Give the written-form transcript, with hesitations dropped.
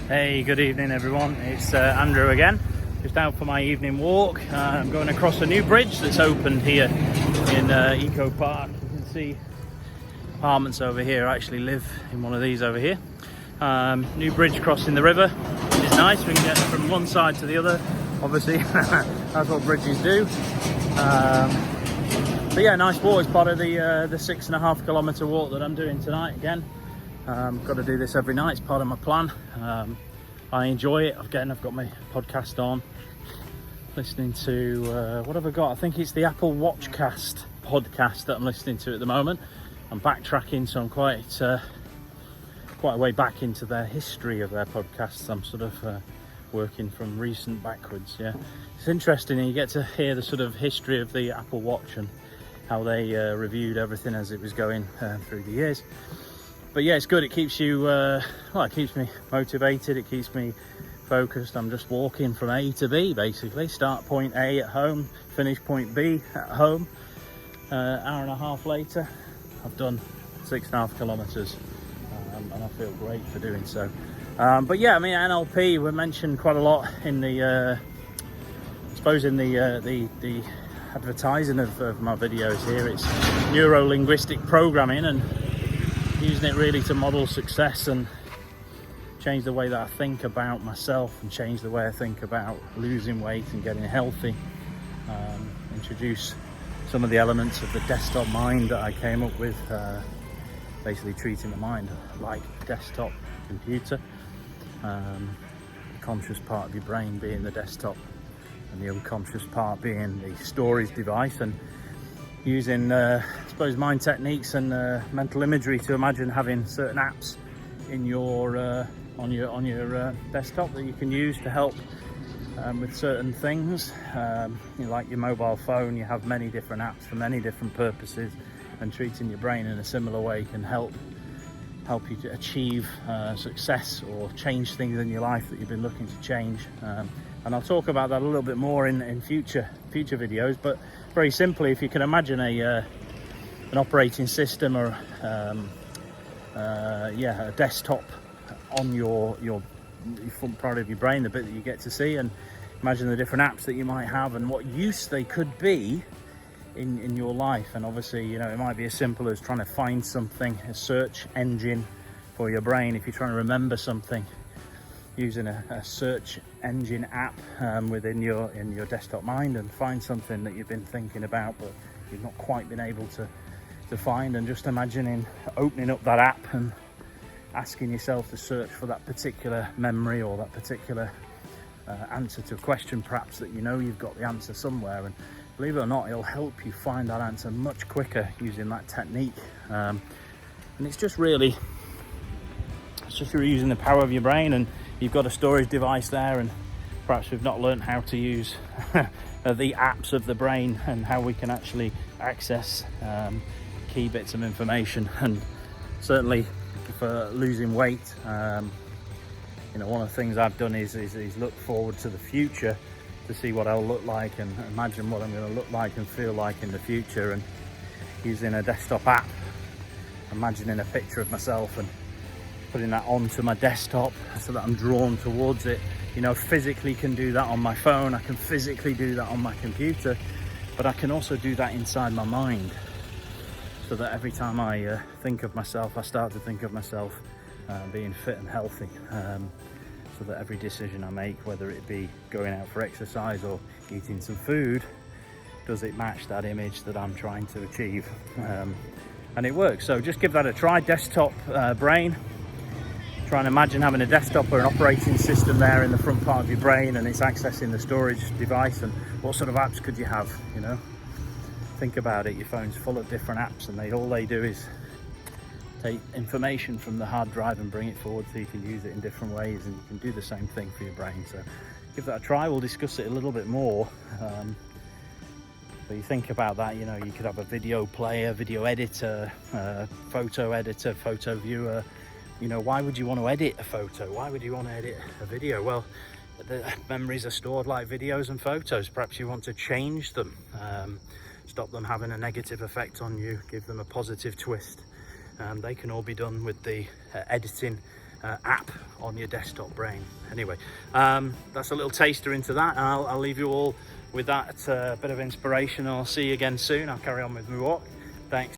Hey, good evening everyone. It's Andrew again, just out for my evening walk. I'm going across a new bridge that's opened here in Eco Park. You can see apartments over here. I actually live in one of these over here. New bridge crossing the river. It's nice, we can get from one side to the other. Obviously, that's what bridges do. But yeah, nice walk. It's part of the 6.5 kilometre walk that I'm doing tonight again. Got to do this every night, it's part of my plan. I enjoy it. Again, I've got my podcast on, listening to what have I got? I think it's the Apple Watchcast podcast that I'm listening to at the moment. I'm backtracking, so I'm quite a way back into their history of their podcasts. I'm sort of working from recent backwards. Yeah, it's interesting, and you get to hear the sort of history of the Apple Watch and how they reviewed everything as it was going through the years. But yeah, it's good. It keeps you, well, it keeps me motivated. It keeps me focused. I'm just walking from A to B, basically. Start point A at home, finish point B at home. Hour and a half later, I've done 6.5 kilometres, and I feel great for doing so. But yeah, I mean, NLP, we mentioned quite a lot in the, I suppose in the advertising of my videos here. It's neuro-linguistic programming, and using it really to model success and change the way that I think about myself and change the way I think about losing weight and getting healthy. Introduce some of the elements of the desktop mind that I came up with, basically treating the mind like a desktop computer. The conscious part of your brain being the desktop and the unconscious part being the storage device, and using I suppose mind techniques and mental imagery to imagine having certain apps in your on your desktop that you can use to help with certain things. Like your mobile phone, you have many different apps for many different purposes, and treating your brain in a similar way can help you to achieve success or change things in your life that you've been looking to change. And I'll talk about that a little bit more in future videos. But very simply, if you can imagine an operating system or a desktop on your front part of your brain, the bit that you get to see, and imagine the different apps that you might have and what use they could be in your life. And obviously, you know, it might be as simple as trying to find something, a search engine for your brain. If you're trying to remember something, using a search engine app within your desktop mind, and find something that you've been thinking about but you've not quite been able to find, and just imagining opening up that app and asking yourself to search for that particular memory or that particular answer to a question, perhaps, that you know you've got the answer somewhere. And believe it or not, it'll help you find that answer much quicker using that technique. And it's just really, you're using the power of your brain, and you've got a storage device there, and perhaps we've not learned how to use the apps of the brain and how we can actually access key bits of information. And certainly for losing weight, you know, one of the things I've done is look forward to the future to see what I'll look like and imagine what I'm going to look like and feel like in the future, and using a desktop app, imagining a picture of myself and putting that onto my desktop so that I'm drawn towards it. You know, physically can do that on my phone, I can physically do that on my computer, but I can also do that inside my mind, so that every time I think of myself, I start to think of myself being fit and healthy, so that every decision I make, whether it be going out for exercise or eating some food, does it match that image that I'm trying to achieve? And it works. So just give that a try. Desktop brain. Try and imagine having a desktop or an operating system there in the front part of your brain, and it's accessing the storage device. And what sort of apps could you have? You know, think about it. Your phone's full of different apps, and all they do is take information from the hard drive and bring it forward, so you can use it in different ways, and you can do the same thing for your brain. So give that a try. We'll discuss it a little bit more. But you think about that, you know, you could have a video player, video editor, photo viewer. You know, why would you want to edit a photo? Why would you want to edit a video? Well, the memories are stored like videos and photos. Perhaps you want to change them, stop them having a negative effect on you, give them a positive twist. They can all be done with the editing app on your desktop brain. Anyway, that's a little taster into that. I'll leave you all with that bit of inspiration. I'll see you again soon. I'll carry on with my walk. Thanks.